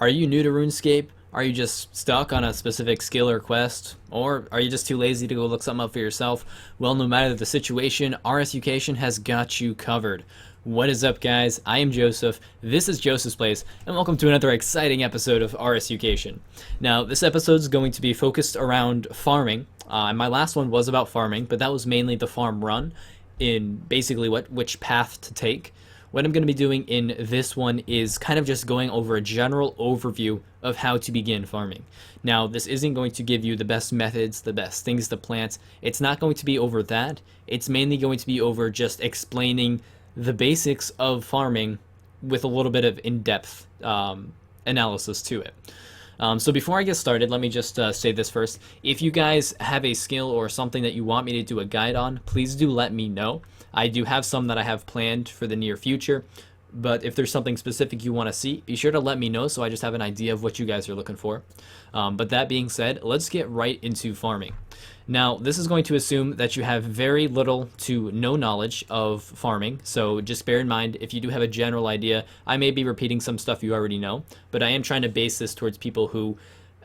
Are you new to RuneScape? Are you just stuck on a specific skill or quest? Or are you just too lazy to go look something up for yourself? Well, no matter the situation, RSucation has got you covered. What is up, guys? I am Joseph, this is JosephsPlace, and welcome to another exciting episode of RSucation. Now, this episode is going to be focused around farming. My last one was about farming, but that was mainly the farm run in basically which path to take. What I'm going to be doing in this one is kind of just going over a general overview of how to begin farming. Now, this isn't going to give you the best methods, the best things to plant. It's not going to be over that. It's mainly going to be over just explaining the basics of farming with a little bit of in-depth analysis to it. So before I get started, let me just say this first. If you guys have a skill or something that you want me to do a guide on, please do let me know. I do have some that I have planned for the near future, but if there's something specific you want to see, be sure to let me know so I just have an idea of what you guys are looking for. But that being said, let's get right into farming. Now, this is going to assume that you have very little to no knowledge of farming, so just bear in mind if you do have a general idea, I may be repeating some stuff you already know, but I am trying to base this towards people who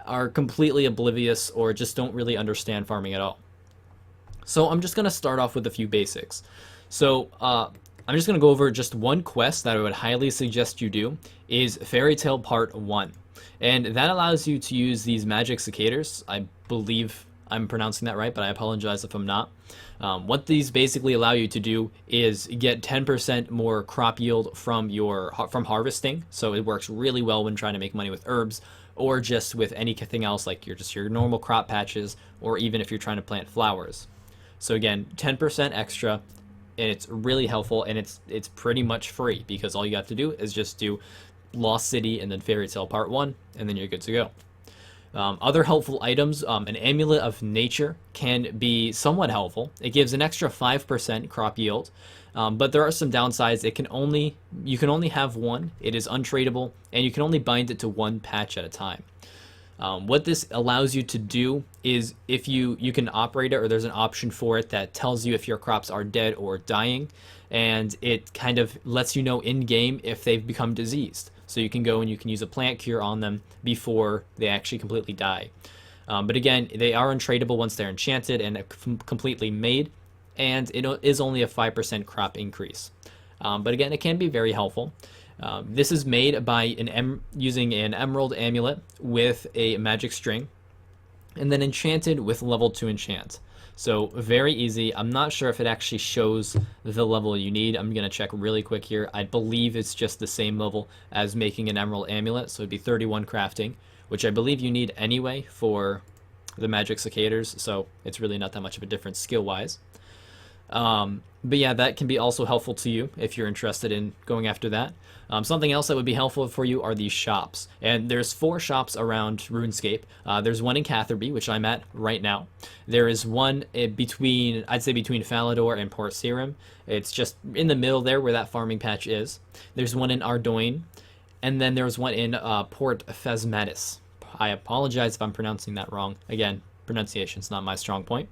are completely oblivious or just don't really understand farming at all. So I'm just going to start off with a few basics. So I'm just going to go over just one quest that I would highly suggest you do is Fairy Tale Part 1. And that allows you to use these magic secateurs. I believe I'm pronouncing that right, but I apologize if I'm not. What these basically allow you to do is get 10% more crop yield from harvesting. So it works really well when trying to make money with herbs or just with anything else like your normal crop patches, or even if you're trying to plant flowers. So again, 10% extra. And it's really helpful, and it's pretty much free because all you have to do is just do Lost City and then Fairy Tale Part 1, and then you're good to go. Other helpful items, an Amulet of Nature can be somewhat helpful. It gives an extra 5% crop yield, but there are some downsides. You can only have one, it is untradeable, and you can only bind it to one patch at a time. What this allows you to do is if you can operate it, or there's an option for it that tells you if your crops are dead or dying, and it kind of lets you know in game if they've become diseased. So you can go and you can use a plant cure on them before they actually completely die. But again, they are untradeable once they're enchanted and completely made, and it is only a 5% crop increase. But again, it can be very helpful. This is made by using an emerald amulet with a magic string, and then enchanted with level 2 enchant. So very easy. I'm not sure if it actually shows the level you need. I'm going to check really quick here. I believe it's just the same level as making an emerald amulet, so it'd be 31 crafting, which I believe you need anyway for the magic secateurs, so it's really not that much of a difference skill-wise. But yeah, that can be also helpful to you if you're interested in going after that. Something else that would be helpful for you are these shops. And there's 4 shops around RuneScape. There's one in Catherby, which I'm at right now. There is one between Falador and Port Serum. It's just in the middle there where that farming patch is. There's one in Ardoin. And then there's one in Port Phasmatis. I apologize if I'm pronouncing that wrong. Again, pronunciation's not my strong point.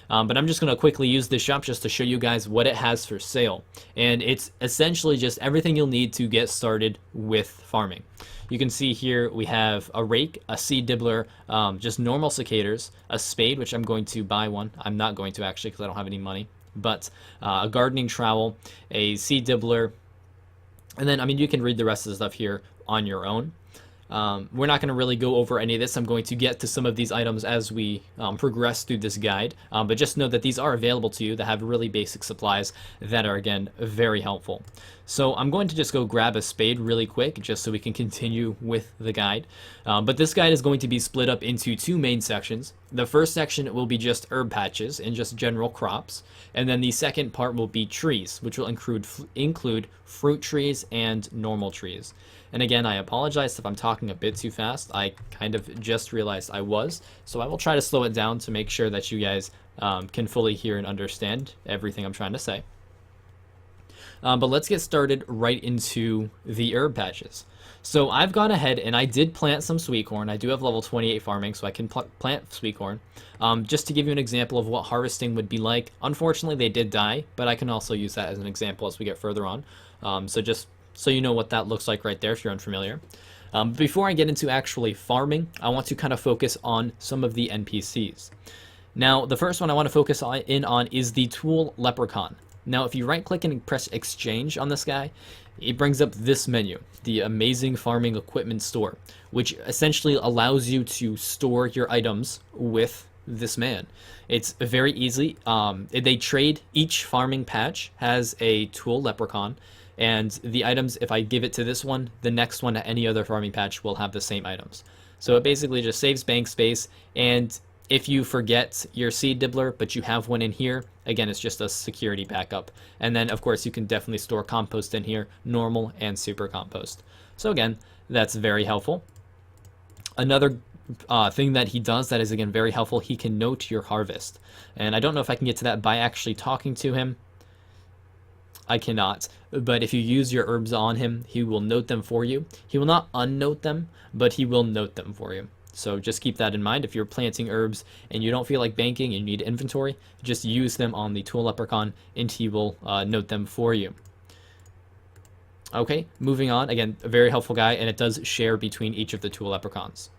But I'm just going to quickly use this shop just to show you guys what it has for sale. And it's essentially just everything you'll need to get started with farming. You can see here we have a rake, a seed dibbler, just normal secateurs, a spade, which I'm going to buy one. I'm not going to actually because I don't have any money. But a gardening trowel, a seed dibbler, and then, I mean, you can read the rest of the stuff here on your own. We're not going to really go over any of this. I'm going to get to some of these items as we progress through this guide, but just know that these are available to you that have really basic supplies that are, again, very helpful. So I'm going to just go grab a spade really quick just so we can continue with the guide. But this guide is going to be split up into 2 main sections. The first section will be just herb patches and just general crops, and then the second part will be trees, which will include fruit trees and normal trees. And again, I apologize if I'm talking a bit too fast. I kind of just realized I was, so I will try to slow it down to make sure that you guys can fully hear and understand everything I'm trying to say. But let's get started right into the herb patches. So I've gone ahead and I did plant some sweet corn. I do have level 28 farming, so I can plant sweet corn. Just to give you an example of what harvesting would be like. Unfortunately, they did die, but I can also use that as an example as we get further on. So just so you know what that looks like right there if you're unfamiliar. Before I get into actually farming, I want to kind of focus on some of the NPCs. Now, the first one I want to focus in on is the tool Leprechaun. Now, if you right click and press exchange on this guy, it brings up this menu, the amazing farming equipment store, which essentially allows you to store your items with this man. It's very easy. They trade, each farming patch has a tool Leprechaun, and the items, if I give it to this one, the next one at any other farming patch will have the same items. So it basically just saves bank space, and if you forget your seed dibbler, but you have one in here, again, it's just a security backup. And then, of course, you can definitely store compost in here, normal and super compost. So again, that's very helpful. Another thing that he does that is, again, very helpful, he can note your harvest. And I don't know if I can get to that by actually talking to him. I cannot, but if you use your herbs on him, he will note them for you. He will not unnote them, but he will note them for you. So just keep that in mind. If you're planting herbs and you don't feel like banking and you need inventory, just use them on the tool Leprechaun and he will note them for you. Okay, moving on. Again, a very helpful guy, and it does share between each of the tool Leprechauns.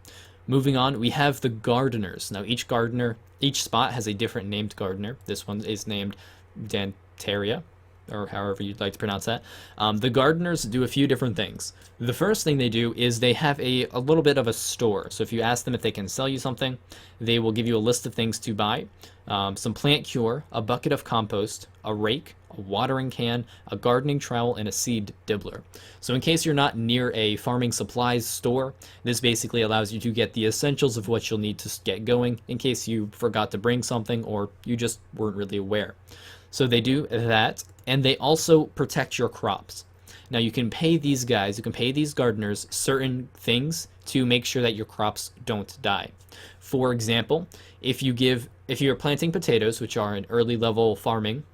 Moving on, we have the gardeners. Now each spot has a different named gardener. This one is named Dantaria, or however you'd like to pronounce that. The gardeners do a few different things. The first thing they do is they have a little bit of a store. So if you ask them if they can sell you something, they will give you a list of things to buy. Some plant cure, a bucket of compost, a rake, a watering can, a gardening trowel, and a seed dibbler. So in case you're not near a farming supplies store, this basically allows you to get the essentials of what you'll need to get going in case you forgot to bring something or you just weren't really aware. So they do that, and they also protect your crops. Now you can pay these guys, you can pay these gardeners certain things to make sure that your crops don't die. For example, if you're planting potatoes, which are an early level farming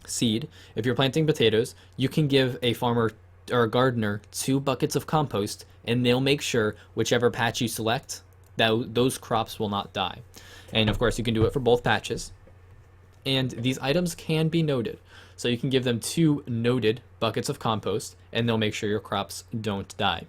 seed, if you're planting potatoes, you can give a farmer or a gardener 2 buckets of compost, and they'll make sure whichever patch you select, that those crops will not die. And of course you can do it for both patches. And these items can be noted. So you can give them 2 noted buckets of compost, and they'll make sure your crops don't die.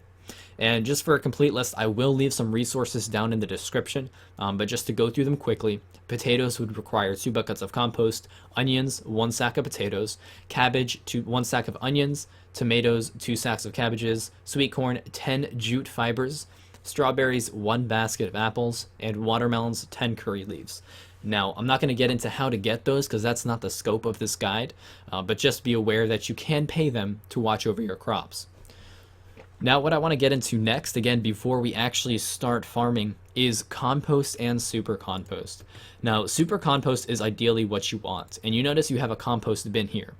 And just for a complete list, I will leave some resources down in the description, but just to go through them quickly, potatoes would require 2 buckets of compost, onions, 1 sack of potatoes, cabbage, 1 sack of onions, tomatoes, 2 sacks of cabbages, sweet corn, 10 jute fibers, strawberries, 1 basket of apples, and watermelons, 10 curry leaves. Now, I'm not going to get into how to get those because that's not the scope of this guide, but just be aware that you can pay them to watch over your crops. Now, what I want to get into next, again, before we actually start farming, is compost and super compost. Now, super compost is ideally what you want, and you notice you have a compost bin here.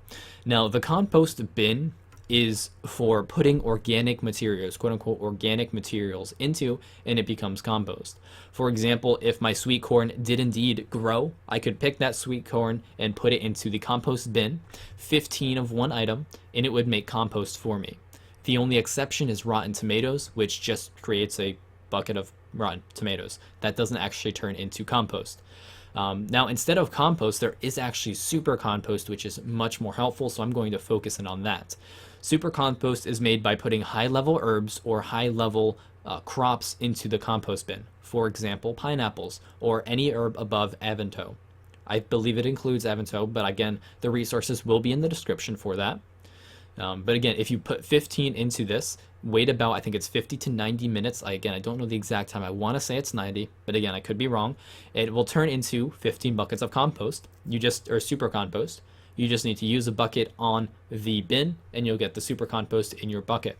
Now, the compost bin is for putting organic materials, quote unquote organic materials into, and it becomes compost. For example, if my sweet corn did indeed grow, I could pick that sweet corn and put it into the compost bin, 15 of one item, and it would make compost for me. The only exception is rotten tomatoes, which just creates a bucket of rotten tomatoes. That doesn't actually turn into compost. Now, instead of compost, there is actually super compost, which is much more helpful, so I'm going to focus in on that. Super compost is made by putting high-level herbs or high-level crops into the compost bin. For example, pineapples or any herb above Avento. I believe it includes Avento, but again, the resources will be in the description for that. But again, if you put 15 into this, wait about, I think it's 50 to 90 minutes. I don't know the exact time. I want to say it's 90, but again, I could be wrong. It will turn into 15 buckets of compost, or super compost. You just need to use a bucket on the bin, and you'll get the super compost in your bucket.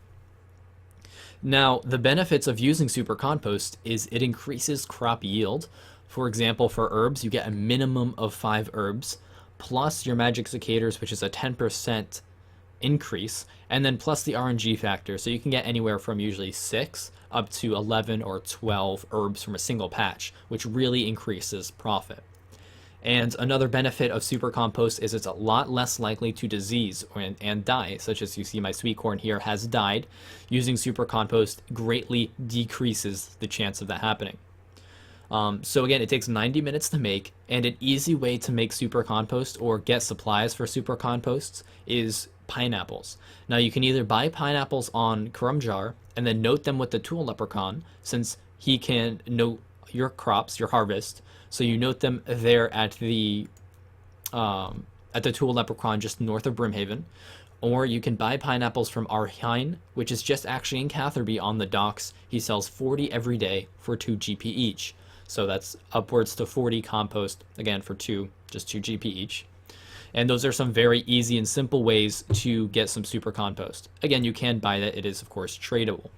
Now, the benefits of using super compost is it increases crop yield. For example, for herbs, you get a minimum of 5 herbs, plus your magic secateurs, which is a 10% increase, and then plus the RNG factor, so you can get anywhere from usually 6 up to 11 or 12 herbs from a single patch, which really increases profit. And another benefit of super compost is it's a lot less likely to disease and die, such as you see my sweet corn here has died. Using super compost greatly decreases the chance of that happening. So again, it takes 90 minutes to make, and an easy way to make super compost or get supplies for super composts is pineapples. Now you can either buy pineapples on Crumb Jar and then note them with the tool leprechaun, since he can note your crops, your harvest. So you note them there at the tool leprechaun just north of Brimhaven. Or you can buy pineapples from Arhine, which is just actually in Catherby on the docks. He sells 40 every day for 2 GP each. So that's upwards to 40 compost, again for just 2 GP each. And those are some very easy and simple ways to get some super compost. Again, you can buy that. It is, of course, tradable.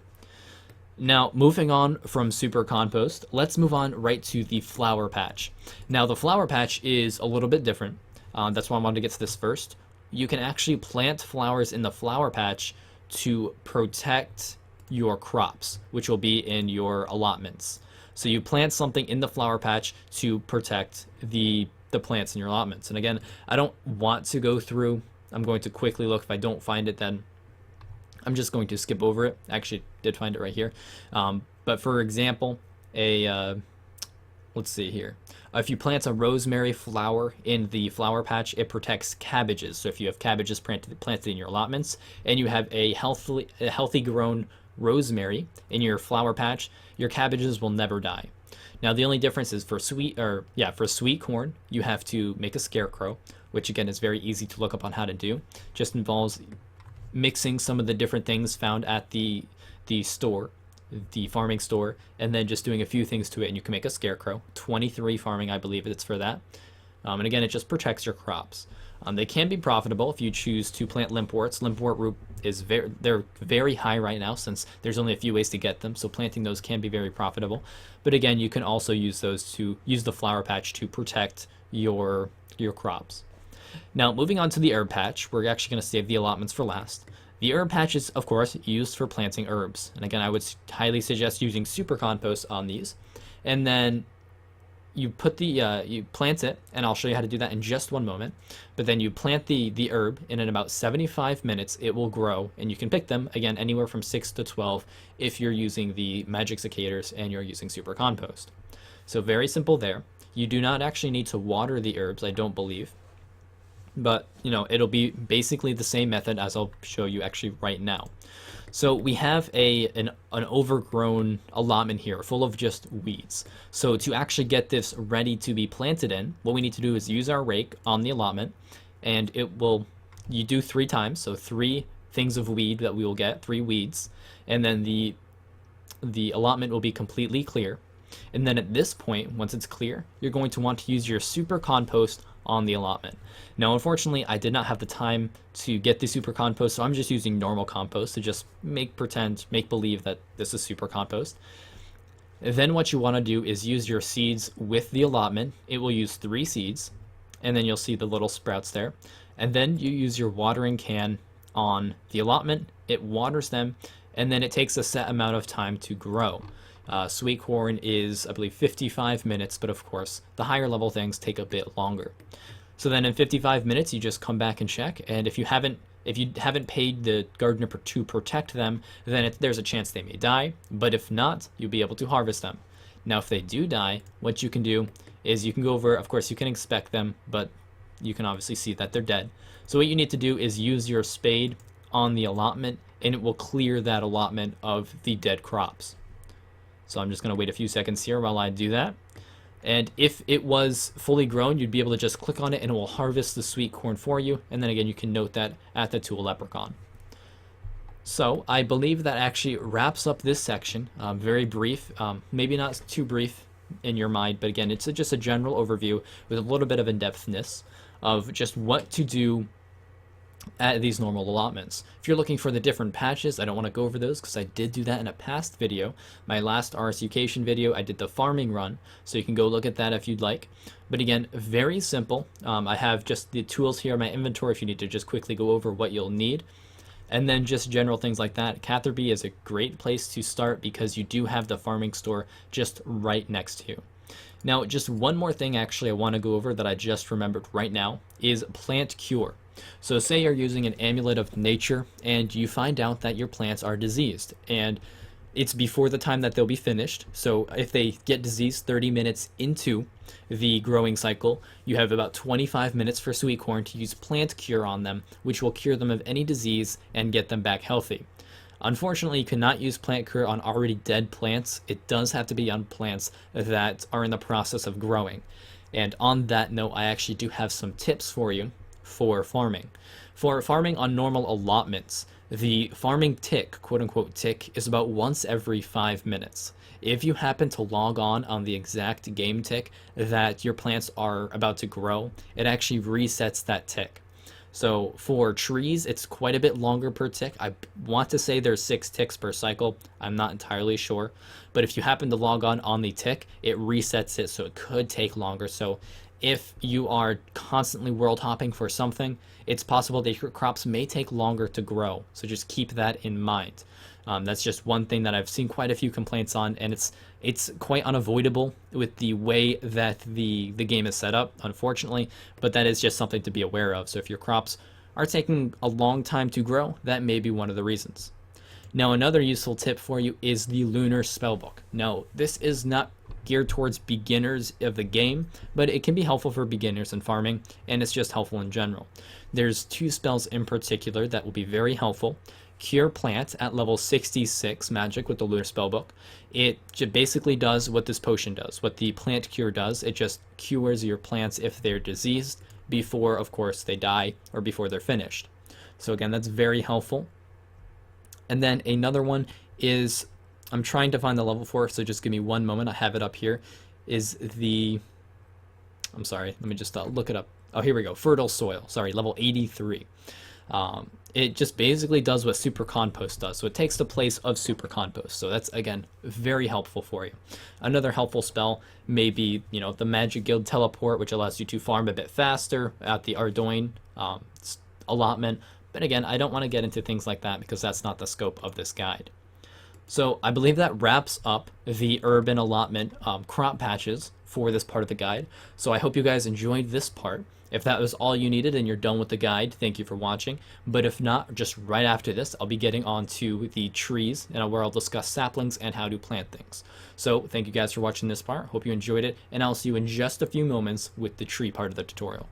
Now, moving on from super compost, let's move on right to the flower patch. Now, the flower patch is a little bit different. That's why I wanted to get to this first. You can actually plant flowers in the flower patch to protect your crops, which will be in your allotments. So you plant something in the flower patch to protect the plants in your allotments. And again, I don't want to go through. I'm going to quickly look. If I don't find it, then I'm just going to skip over it. I actually did find it right here. But for example, let's see here. If you plant a rosemary flower in the flower patch, it protects cabbages. So if you have cabbages planted in your allotments and you have a healthy grown rosemary in your flower patch, your cabbages will never die. Now the only difference is for sweet corn, you have to make a scarecrow, which again is very easy to look up on how to do. Just involves mixing some of the different things found at the store, the farming store, and then just doing a few things to it, and you can make a scarecrow. 23 farming, I believe it's for that. And again, it just protects your crops. They can be profitable if you choose to plant limpworts. Limpwort root is they're very high right now, since there's only a few ways to get them. So planting those can be very profitable. But again, you can also use the flower patch to protect your crops. Now, moving on to the herb patch, we're actually going to save the allotments for last. The herb patch is, of course, used for planting herbs. And again, I would highly suggest using super compost on these. And then you plant it, and I'll show you how to do that in just one moment. But then you plant the herb, and in about 75 minutes, it will grow. And you can pick them, again, anywhere from 6 to 12 if you're using the magic secateurs and you're using super compost. So very simple there. You do not actually need to water the herbs, I don't believe. But, it'll be basically the same method as I'll show you actually right now. So we have an overgrown allotment here full of just weeds. So to actually get this ready to be planted in, what we need to do is use our rake on the allotment, and you do 3 times, so 3 things of weed that we will get, 3 weeds, and then the allotment will be completely clear. And then at this point, once it's clear, you're going to want to use your super compost on the allotment. Now, unfortunately, I did not have the time to get the super compost, so I'm just using normal compost to just make believe that this is super compost. Then what you want to do is use your seeds with the allotment. It will use 3 seeds, and then you'll see the little sprouts there. And then you use your watering can on the allotment. It waters them, and then it takes a set amount of time to grow. Sweet corn is, I believe, 55 minutes, but of course, the higher level things take a bit longer. So then in 55 minutes, you just come back and check, and if you haven't paid the gardener to protect them, then there's a chance they may die, but if not, you'll be able to harvest them. Now, if they do die, what you can do is you can go over, of course, you can inspect them, but you can obviously see that they're dead. So what you need to do is use your spade on the allotment, and it will clear that allotment of the dead crops. So I'm just going to wait a few seconds here while I do that. And if it was fully grown, you'd be able to just click on it and it will harvest the sweet corn for you. And then again, you can note that at the tool leprechaun. So I believe that actually wraps up this section. Very brief, maybe not too brief in your mind, but again, it's just a general overview with a little bit of in-depthness of just what to do at these normal allotments. If you're looking for the different patches, I don't want to go over those because I did do that in a past video. My last RSucation video, I did the farming run, so you can go look at that if you'd like. But again, very simple. I have just the tools here in my inventory if you need to just quickly go over what you'll need. And then just general things like that. Catherby is a great place to start because you do have the farming store just right next to you. Now, just one more thing actually I want to go over that I just remembered right now is plant cure. So say you're using an amulet of nature and you find out that your plants are diseased and it's before the time that they'll be finished. So if they get diseased 30 minutes into the growing cycle, you have about 25 minutes for sweet corn to use plant cure on them, which will cure them of any disease and get them back healthy. Unfortunately, you cannot use plant cure on already dead plants. It does have to be on plants that are in the process of growing. And on that note, I actually do have some tips for you for farming. For farming on normal allotments, the farming tick, quote unquote tick, is about once every 5 minutes. If you happen to log on the exact game tick that your plants are about to grow, it actually resets that tick. So for trees, it's quite a bit longer per tick. I want to say there's 6 ticks per cycle. I'm not entirely sure. But if you happen to log on the tick, it resets it, so it could take longer. So if you are constantly world hopping for something, it's possible that your crops may take longer to grow. So just keep that in mind. That's just one thing that I've seen quite a few complaints on, and it's quite unavoidable with the way that the game is set up, unfortunately, but that is just something to be aware of. So if your crops are taking a long time to grow, that may be one of the reasons. Now, another useful tip for you is the Lunar Spellbook. Now, this is not geared towards beginners of the game, but it can be helpful for beginners in farming, and it's just helpful in general. There's 2 spells in particular that will be very helpful. Cure Plant at level 66 magic with the Lunar Spellbook. It basically does what this potion does, what the plant cure does. It just cures your plants if they're diseased before, of course, they die or before they're finished. So again, that's very helpful. And then another one is, I'm trying to find the level for, so just give me one moment. I have it up here. Is the, I'm sorry, let me just look it up. Oh, here we go. Fertile Soil. Sorry, level 83. It just basically does what Super Compost does. So it takes the place of Super Compost. So that's, again, very helpful for you. Another helpful spell may be, the Magic Guild Teleport, which allows you to farm a bit faster at the Ardoin allotment. But again, I don't want to get into things like that because that's not the scope of this guide. So I believe that wraps up the urban allotment crop patches for this part of the guide. So I hope you guys enjoyed this part. If that was all you needed and you're done with the guide, thank you for watching. But if not, just right after this, I'll be getting on to the trees and where I'll discuss saplings and how to plant things. So thank you guys for watching this part. Hope you enjoyed it, and I'll see you in just a few moments with the tree part of the tutorial.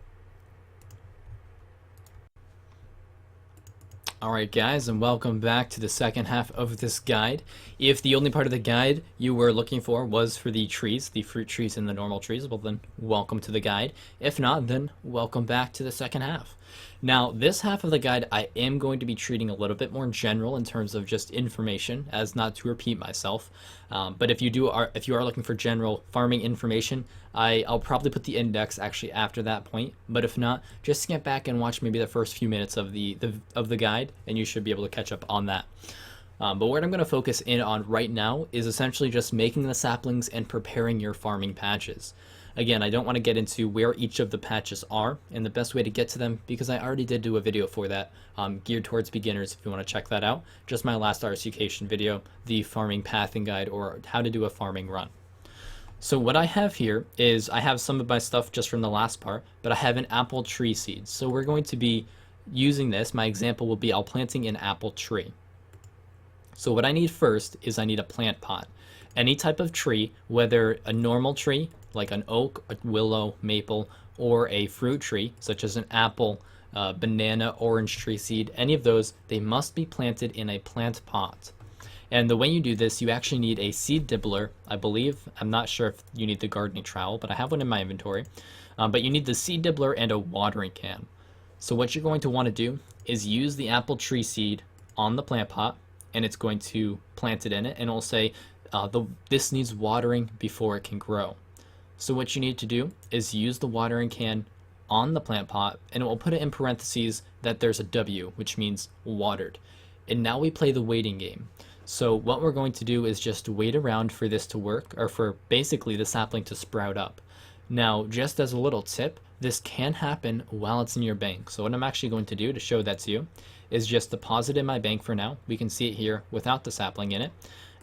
Alright guys, and welcome back to the second half of this guide. If the only part of the guide you were looking for was for the trees, the fruit trees and the normal trees, well then welcome to the guide. If not, then welcome back to the second half. Now, this half of the guide I am going to be treating a little bit more general in terms of just information, as not to repeat myself. But if you are looking for general farming information, I'll probably put the index actually after that point. But if not, just skip back and watch maybe the first few minutes of the guide, and you should be able to catch up on that. But what I'm going to focus in on right now is essentially just making the saplings and preparing your farming patches. Again, I don't want to get into where each of the patches are and the best way to get to them, because I already did do a video for that, geared towards beginners if you want to check that out. Just my last RSucation video, the farming pathing guide, or how to do a farming run. So what I have here is, I have some of my stuff just from the last part, but I have an apple tree seed. So we're going to be using this. My example will be I'll planting an apple tree. So what I need first is I need a plant pot. Any type of tree, whether a normal tree, like an oak, a willow, maple, or a fruit tree, such as an apple, banana, orange tree seed, any of those, they must be planted in a plant pot. And the way you do this, you actually need a seed dibbler, I believe. I'm not sure if you need the gardening trowel, but I have one in my inventory. But you need the seed dibbler and a watering can. So what you're going to want to do is use the apple tree seed on the plant pot, and it's going to plant it in it, and it'll say, this needs watering before it can grow. So what you need to do is use the watering can on the plant pot, and it will put it in parentheses that there's a W, which means watered. And now we play the waiting game. So what we're going to do is just wait around for this to work, or for basically the sapling to sprout up. Now, just as a little tip, this can happen while it's in your bank. So what I'm actually going to do to show that to you is just deposit in my bank for now. We can see it here without the sapling in it.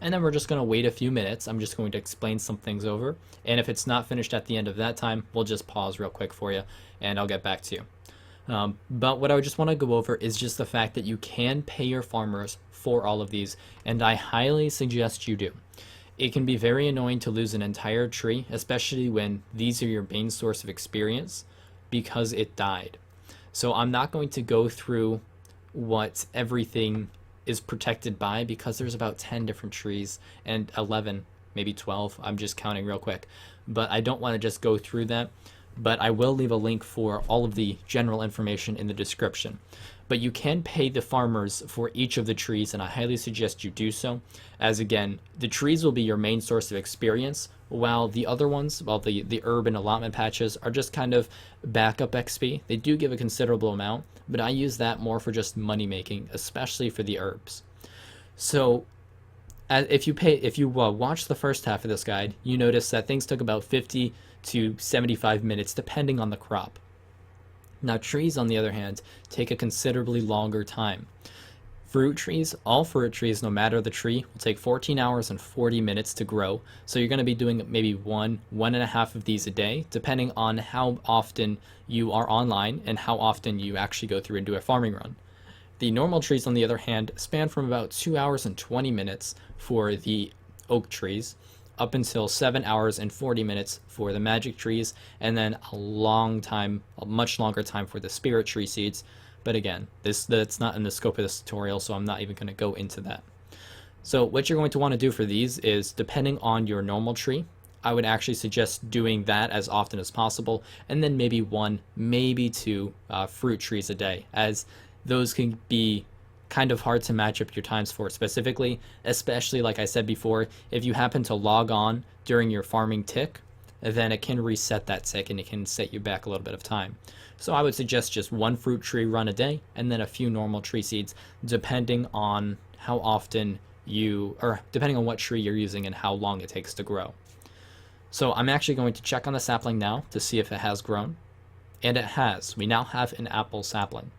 And then we're just going to wait a few minutes. I'm just going to explain some things over. And if it's not finished at the end of that time, we'll just pause real quick for you, and I'll get back to you. But what I just want to go over is just the fact that you can pay your farmers for all of these, and I highly suggest you do. It can be very annoying to lose an entire tree, especially when these are your main source of experience, because it died. So I'm not going to go through what everything is protected by, because there's about 10 different trees and 11, maybe 12. I'm just counting real quick, but I don't want to just go through that. But I will leave a link for all of the general information in the description. But you can pay the farmers for each of the trees, and I highly suggest you do so, as again, the trees will be your main source of experience, while the other ones, well, the herb and allotment patches are just kind of backup XP. They do give a considerable amount, but I use that more for just money making, especially for the herbs. So if you watch the first half of this guide, you notice that things took about 50 to 75 minutes depending on the crop. Now trees, on the other hand, take a considerably longer time. Fruit trees, all fruit trees, no matter the tree, will take 14 hours and 40 minutes to grow. So you're going to be doing maybe one and a half of these a day, depending on how often you are online and how often you actually go through and do a farming run. The normal trees, on the other hand, span from about 2 hours and 20 minutes for the oak trees, up until 7 hours and 40 minutes for the magic trees, and then a much longer time for the spirit tree seeds. But again, that's not in the scope of this tutorial, so I'm not even going to go into that. So what you're going to want to do for these is, depending on your normal tree, I would actually suggest doing that as often as possible, and then maybe 1, maybe 2 fruit trees a day, as those can be kind of hard to match up your times for specifically, especially like I said before, if you happen to log on during your farming tick, then it can reset that tick and it can set you back a little bit of time. So I would suggest just 1 fruit tree run a day and then a few normal tree seeds, depending on how often depending on what tree you're using and how long it takes to grow. So I'm actually going to check on the sapling now to see if it has grown, and it has. We now have an apple sapling.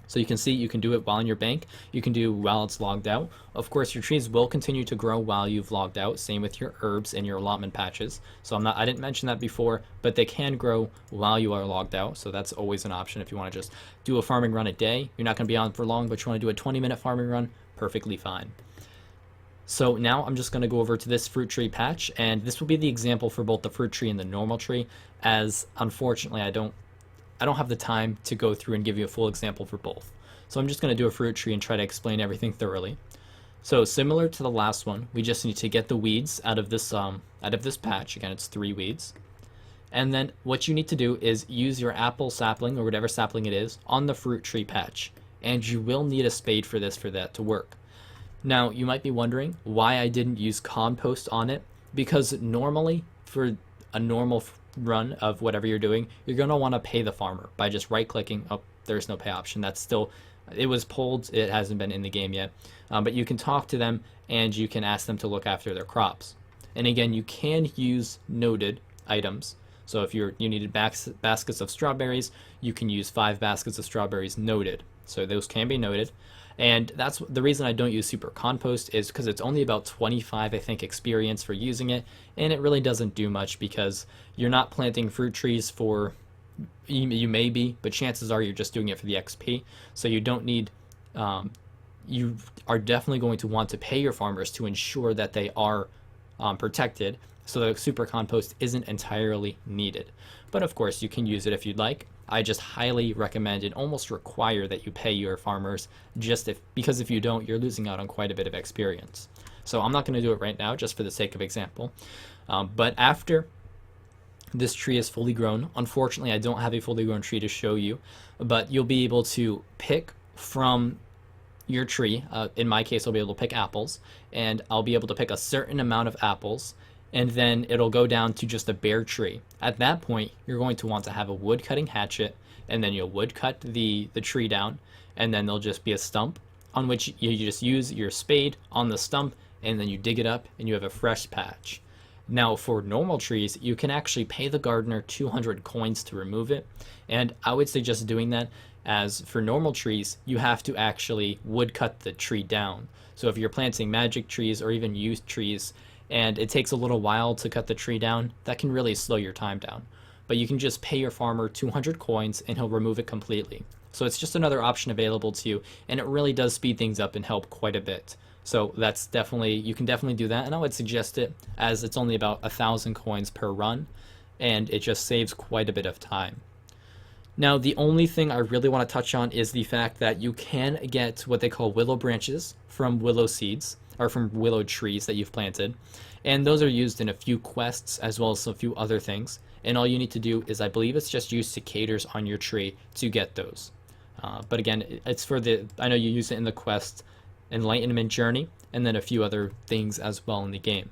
So you can see you can do it while in your bank. You can do while it's logged out. Of course, your trees will continue to grow while you've logged out. Same with your herbs and your allotment patches. So I didn't mention that before, but they can grow while you are logged out. So that's always an option if you want to just do a farming run a day. You're not going to be on for long, but you want to do a 20-minute farming run, perfectly fine. So now I'm just going to go over to this fruit tree patch, and this will be the example for both the fruit tree and the normal tree, as unfortunately I don't have the time to go through and give you a full example for both. So I'm just going to do a fruit tree and try to explain everything thoroughly. So similar to the last one, we just need to get the weeds out of this patch. Again, it's 3 weeds. And then what you need to do is use your apple sapling, or whatever sapling it is, on the fruit tree patch. And you will need a spade for that to work. Now, you might be wondering why I didn't use compost on it, because normally for a normal run of whatever you're doing, you're going to want to pay the farmer by just right-clicking. Oh, there's no pay option. That's still, it was pulled. It hasn't been in the game yet. But you can talk to them and you can ask them to look after their crops. And again, you can use noted items. So if you needed baskets of strawberries, you can use 5 baskets of strawberries noted. So those can be noted. And that's the reason I don't use super compost, is because it's only about 25, I think, experience for using it, and it really doesn't do much because you're not planting fruit trees for, you may be, but chances are you're just doing it for the XP. So you don't need, you are definitely going to want to pay your farmers to ensure that they are protected, so the super compost isn't entirely needed. But of course, you can use it if you'd like. I just highly recommend and almost require that you pay your farmers, because if you don't, you're losing out on quite a bit of experience. So I'm not going to do it right now, just for the sake of example. But after this tree is fully grown, unfortunately I don't have a fully grown tree to show you, but you'll be able to pick from your tree. In my case, I'll be able to pick apples, and I'll be able to pick a certain amount of apples, and then it'll go down to just a bare tree. At that point, you're going to want to have a wood cutting hatchet, and then you'll wood cut the tree down, and then there'll just be a stump on which you just use your spade on the stump, and then you dig it up and you have a fresh patch. Now for normal trees, you can actually pay the gardener 200 coins to remove it, and I would suggest doing that, as for normal trees, you have to actually wood cut the tree down. So if you're planting magic trees or even youth trees, and it takes a little while to cut the tree down, that can really slow your time down. But you can just pay your farmer 200 coins and he'll remove it completely. So it's just another option available to you, and it really does speed things up and help quite a bit. So you can definitely do that, and I would suggest it, as it's only about 1,000 coins per run, and it just saves quite a bit of time. Now, the only thing I really want to touch on is the fact that you can get what they call willow branches from willow seeds, or from willow trees that you've planted. And those are used in a few quests as well as a few other things. And all you need to do is, I believe it's just use secateurs on your tree to get those. But again, it's for the, I know you use it in the quest Enlightenment Journey, and then a few other things as well in the game.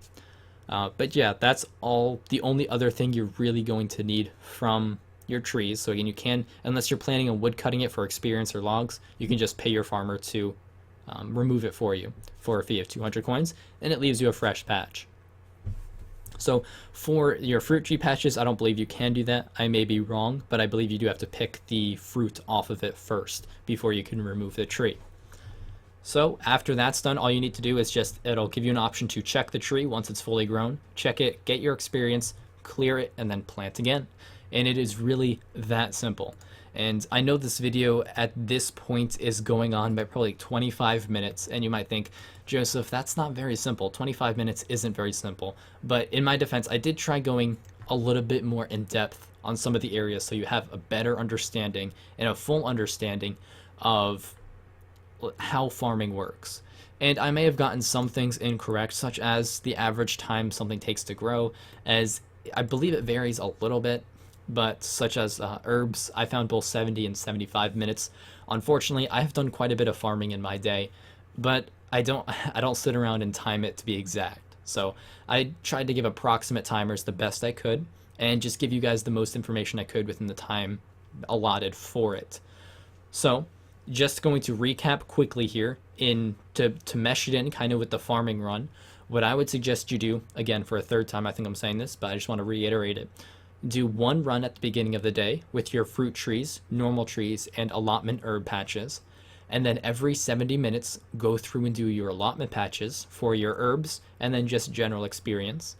But yeah, that's all the only other thing you're really going to need from your trees. So again, you can, unless you're planning on wood cutting it for experience or logs, you can just pay your farmer to remove it for you for a fee of 200 coins, and it leaves you a fresh patch. So for your fruit tree patches, I don't believe you can do that. I may be wrong, but I believe you do have to pick the fruit off of it first before you can remove the tree. So after that's done, all you need to do is just, it'll give you an option to check the tree once it's fully grown, check it, get your experience, clear it, and then plant again. And it is really that simple. And I know this video at this point is going on by probably 25 minutes, and you might think, Joseph, that's not very simple. 25 minutes isn't very simple. But in my defense, I did try going a little bit more in depth on some of the areas so you have a better understanding and a full understanding of how farming works. And I may have gotten some things incorrect, such as the average time something takes to grow, as I believe it varies a little bit, but such as herbs, I found both 70 and 75 minutes. Unfortunately, I have done quite a bit of farming in my day, but I don't sit around and time it to be exact. So I tried to give approximate timers the best I could, and just give you guys the most information I could within the time allotted for it. So just going to recap quickly here to mesh it in kind of with the farming run. What I would suggest you do, again for a third time, I think I'm saying this, but I just want to reiterate it. Do one run at the beginning of the day with your fruit trees, normal trees, and allotment herb patches. And then every 70 minutes, go through and do your allotment patches for your herbs, and then just general experience.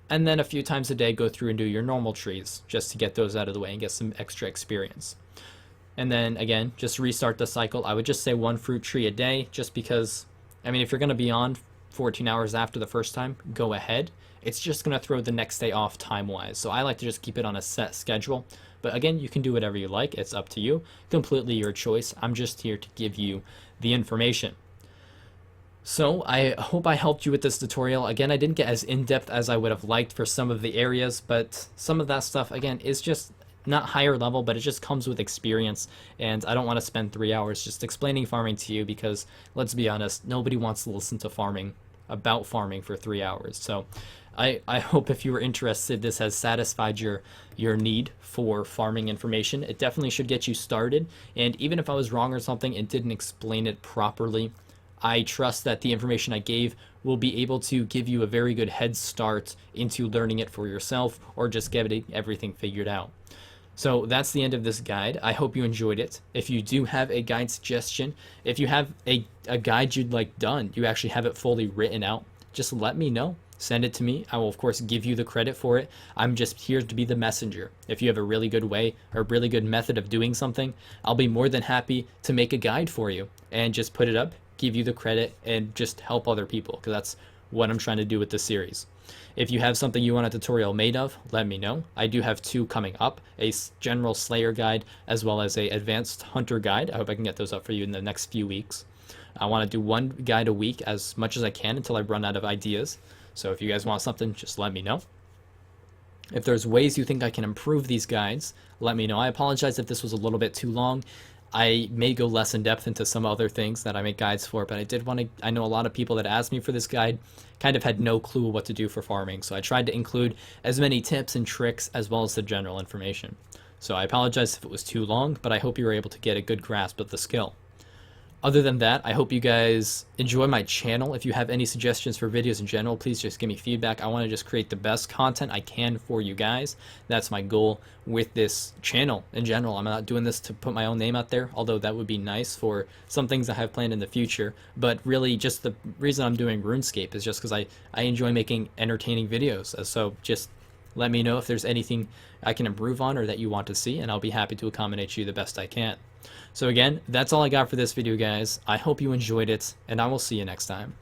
And then a few times a day, go through and do your normal trees, just to get those out of the way and get some extra experience. And then again, just restart the cycle. I would just say one fruit tree a day, just because, I mean, if you're going to be on 14 hours after the first time, go ahead. It's just going to throw the next day off time-wise. So I like to just keep it on a set schedule. But again, you can do whatever you like. It's up to you. Completely your choice. I'm just here to give you the information. So I hope I helped you with this tutorial. Again, I didn't get as in-depth as I would have liked for some of the areas, but some of that stuff, again, is just not higher level, but it just comes with experience. And I don't want to spend 3 hours just explaining farming to you because, let's be honest, nobody wants to listen to farming about farming for 3 hours. So I hope if you were interested, this has satisfied your need for farming information. It definitely should get you started. And even if I was wrong or something and didn't explain it properly, I trust that the information I gave will be able to give you a very good head start into learning it for yourself, or just getting everything figured out. So that's the end of this guide. I hope you enjoyed it. If you do have a guide suggestion, if you have a guide you'd like done, you actually have it fully written out, just let me know. Send it to me. I will, of course, give you the credit for it. I'm just here to be the messenger. If you have a really good way or a really good method of doing something, I'll be more than happy to make a guide for you and just put it up, give you the credit, and just help other people, because that's what I'm trying to do with this series. If you have something you want a tutorial made of, let me know. I do have 2 coming up, a general Slayer guide as well as a advanced Hunter guide. I hope I can get those up for you in the next few weeks. I want to do 1 guide a week as much as I can until I run out of ideas. So if you guys want something, just let me know. If there's ways you think I can improve these guides, let me know. I apologize if this was a little bit too long. I may go less in depth into some other things that I make guides for, but I know a lot of people that asked me for this guide kind of had no clue what to do for farming. So I tried to include as many tips and tricks as well as the general information. So I apologize if it was too long, but I hope you were able to get a good grasp of the skill. Other than that, I hope you guys enjoy my channel. If you have any suggestions for videos in general, please just give me feedback. I want to just create the best content I can for you guys. That's my goal with this channel in general. I'm not doing this to put my own name out there, although that would be nice for some things I have planned in the future. But really, just the reason I'm doing RuneScape is just because I enjoy making entertaining videos. So just let me know if there's anything I can improve on or that you want to see, and I'll be happy to accommodate you the best I can. So again, that's all I got for this video, guys. I hope you enjoyed it, and I will see you next time.